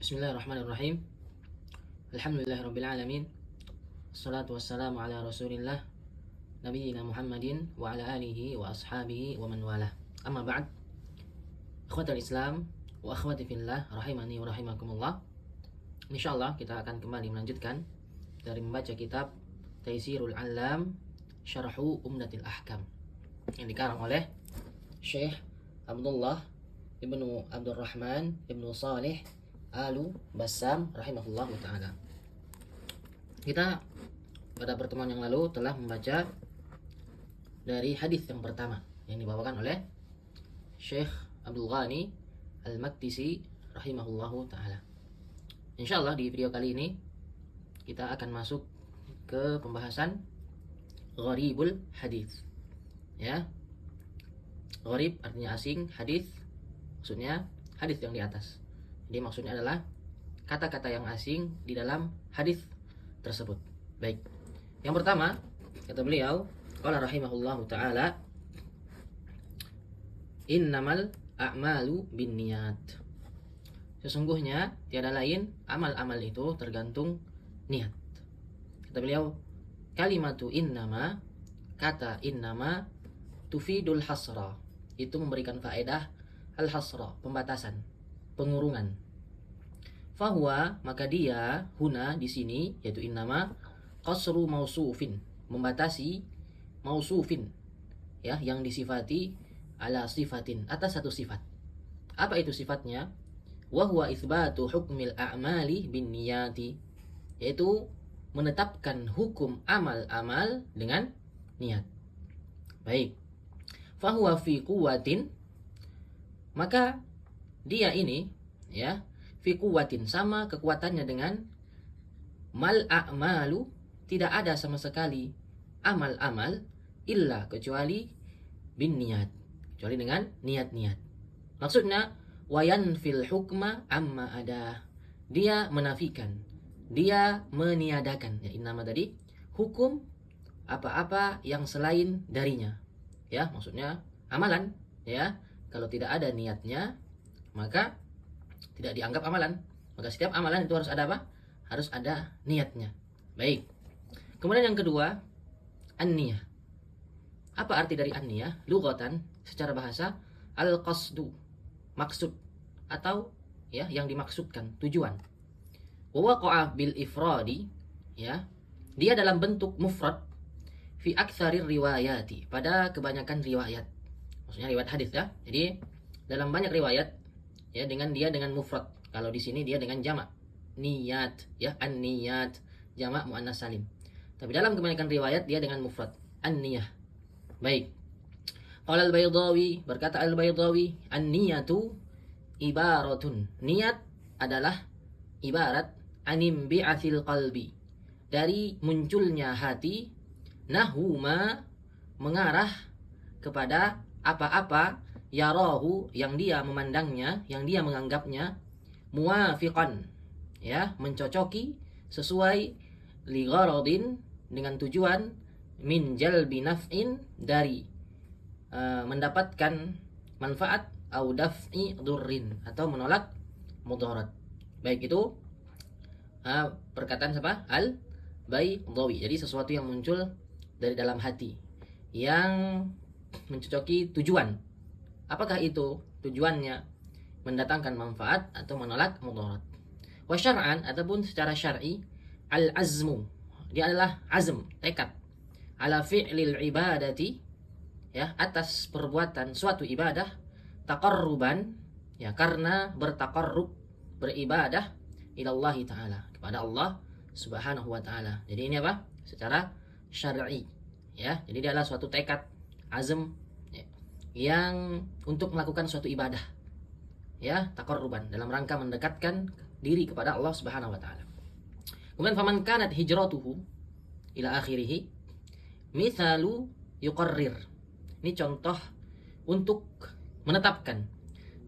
Bismillahirrahmanirrahim. Alhamdulillahirrabbilalamin. Assalatu wassalamu ala rasulillah Nabiyyina Muhammadin wa ala alihi wa ashabihi wa man walah. Amma ba'd. Ikhwatal Islam wa akhwati fillah rahimani wa rahimakumullah. Insyaallah kita akan kembali melanjutkan dari membaca kitab Taysirul Allam Syarhu Umdatil Ahkam yang dikarang oleh Syekh Abdullah Ibnu Abdurrahman Ibnu Salih Alu Bassam rahimahullah ta'ala. Kita pada pertemuan yang lalu telah membaca dari hadis yang pertama yang dibawakan oleh Syekh Abdul Ghani Al-Maqdisi rahimahullah ta'ala. Insyaallah di video kali ini kita akan masuk ke pembahasan gharibul hadis. Ya. Gharib artinya asing, hadis maksudnya hadis yang di atas. Jadi maksudnya adalah kata-kata yang asing di dalam hadis tersebut. Baik. Yang pertama, kata beliau, qala rahimahullahu taala, innamal a'malu binniyat. Sesungguhnya tiada lain amal-amal itu tergantung niat. Kata beliau, kalimatu innama, kata innama tufidul hasra. Itu memberikan faedah al-hasra, pembatasan, pengurungan. Fahuwa, maka dia huna di sini yaitu innama qasru mausufin, membatasi mausufin, ya, yang disifati ala sifatin, atas satu sifat. Apa itu sifatnya? Wa huwa itsbatu hukmil a'mali binniyati, yaitu menetapkan hukum amal-amal dengan niat. Baik. Fahuwa fi quwwatin, maka dia ini, ya, fi quwwatin, sama kekuatannya dengan mal a'malu, tidak ada sama sekali amal-amal illa, kecuali bin niat, kecuali dengan niat-niat. Maksudnya wayan fil hukma amma ada, dia menafikan, dia meniadakan, ya, innama tadi hukum apa-apa yang selain darinya, ya, maksudnya amalan, ya, kalau tidak ada niatnya maka tidak dianggap amalan. Maka setiap amalan itu harus ada apa? Harus ada niatnya. Baik. Kemudian yang kedua, an-niyah. Apa arti dari an-niyah? Lughatan, secara bahasa, al-qasdu, maksud, atau, ya, yang dimaksudkan, tujuan. Wa waqa'a bil ifradi, ya, dia dalam bentuk mufrad fi aktsarir riwayati, pada kebanyakan riwayat. Maksudnya riwayat hadis, ya. Jadi dalam banyak riwayat, ya, dengan mufrad. Kalau di sini dia dengan jamak, niyat, ya, an-niyat, jamak muannas salim. Tapi dalam kebanyakan riwayat dia dengan mufrad, an-niyah. Baik. Qala al-Baydawi, berkata al-Baydawi, an-niyatu ibaratun. Niat adalah ibarat anim bi'athil qalbi, dari munculnya hati, nahuma, mengarah kepada apa-apa, yarahu, yang dia memandangnya, yang dia menganggapnya, muwafiqan, ya, mencocoki, sesuai, li gharadin, dengan tujuan, min jalbi naf'in, dari mendapatkan manfaat, au daf'i durrin, atau menolak mudarat. Baik, itu perkataan siapa? Al-Baydawi. Jadi sesuatu yang muncul dari dalam hati yang mencocoki tujuan. Apakah itu tujuannya? Mendatangkan manfaat atau menolak mudarat. Wa syar'an, ataupun secara syar'i, al-azmu, dia adalah azm, tekad, ala fi'lil ibadati, ya, atas perbuatan suatu ibadah, taqarruban, ya, karena bertaqarrub, beribadah, ilallahi ta'ala, kepada Allah subhanahu wa ta'ala. Jadi ini apa? Secara syar'i, ya. Jadi dia adalah suatu tekad, azm, ya, yang untuk melakukan suatu ibadah, ya, taqarruban, dalam rangka mendekatkan diri kepada Allah subhanahu wa ta'ala. Kemudian faman kanat hijratuhu ila akhirih, mithalu yuqarrir. Ini contoh untuk menetapkan,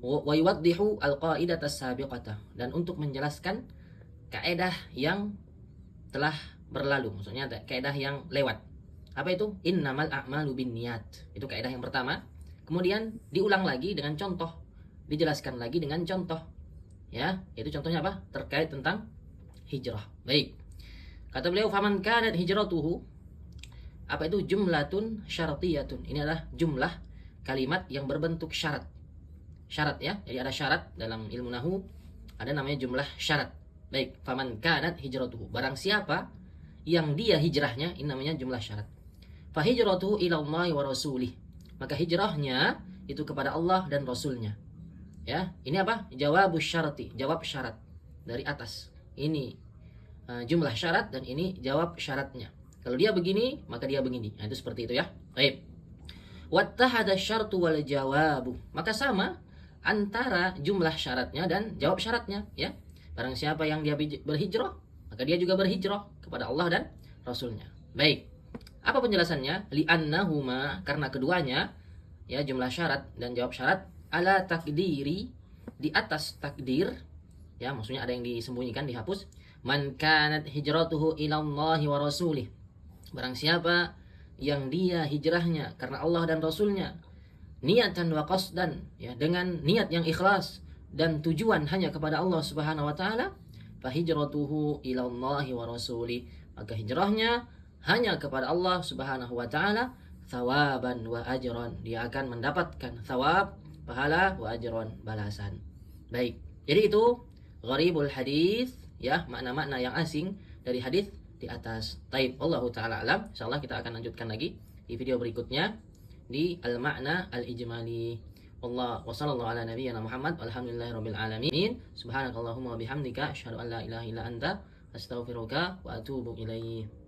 wa yuwaddihu al-qa'idah as-sabiqata, dan untuk menjelaskan kaidah yang telah berlalu, maksudnya kaidah yang lewat. Apa itu? Innamal a'malu binniyat. Itu kaidah yang pertama. Kemudian diulang lagi dengan contoh, dijelaskan lagi dengan contoh. Ya, itu contohnya apa? Terkait tentang hijrah. Baik. Kata beliau, faman kanat hijratuhu, apa itu? Jumlatun syartiyatun. Ini adalah jumlah kalimat yang berbentuk syarat. Syarat ya. Jadi ada syarat dalam ilmu nahu, ada namanya jumlah syarat. Baik, faman kanat hijratuhu. Barang siapa yang dia hijrahnya, ini namanya jumlah syarat. Fa hijratuhu ila Allah wa rasulih. Maka hijrahnya itu kepada Allah dan Rasulnya. Ya, ini apa? Jawabus syarati, jawab syarat dari atas. Ini jumlah syarat dan ini jawab syaratnya. Kalau dia begini, maka dia begini. Nah, itu seperti itu ya. Baik. Wattahada syartu wal jawabu. Maka sama antara jumlah syaratnya dan jawab syaratnya, ya. Barang siapa yang dia berhijrah, maka dia juga berhijrah kepada Allah dan Rasulnya. Baik. Apa penjelasannya? Li'annahuma, karena keduanya, ya, jumlah syarat dan jawab syarat, ala takdiri, di atas takdir, ya, maksudnya ada yang disembunyikan, dihapus. Man kanat hijratuhu ilallahi wa rasulih. Barang siapa yang dia hijrahnya karena Allah dan Rasulnya, niatan wa qasdan, ya, dengan niat yang ikhlas dan tujuan hanya kepada Allah Subhanahu wa taala, fa hijratuhu ilallahi wa rasulih, maka hijrahnya hanya kepada Allah Subhanahu wa taala, thawaban wa ajran, dia akan mendapatkan thawab, pahala, wa ajran, balasan. Baik. Jadi itu gharibul hadis, ya, makna-makna yang asing dari hadis di atas. Taib, wallahu taala alam. Insyaallah kita akan lanjutkan lagi di video berikutnya di al-ma'na al-ijmali. Wallahu wa sallallahu ala nabiyyina Muhammad walhamdulillahirabbil alamin. Subhanakallahumma wa bihamdika asyhadu an la ilaha illa anta astaghfiruka wa atubu ilaik.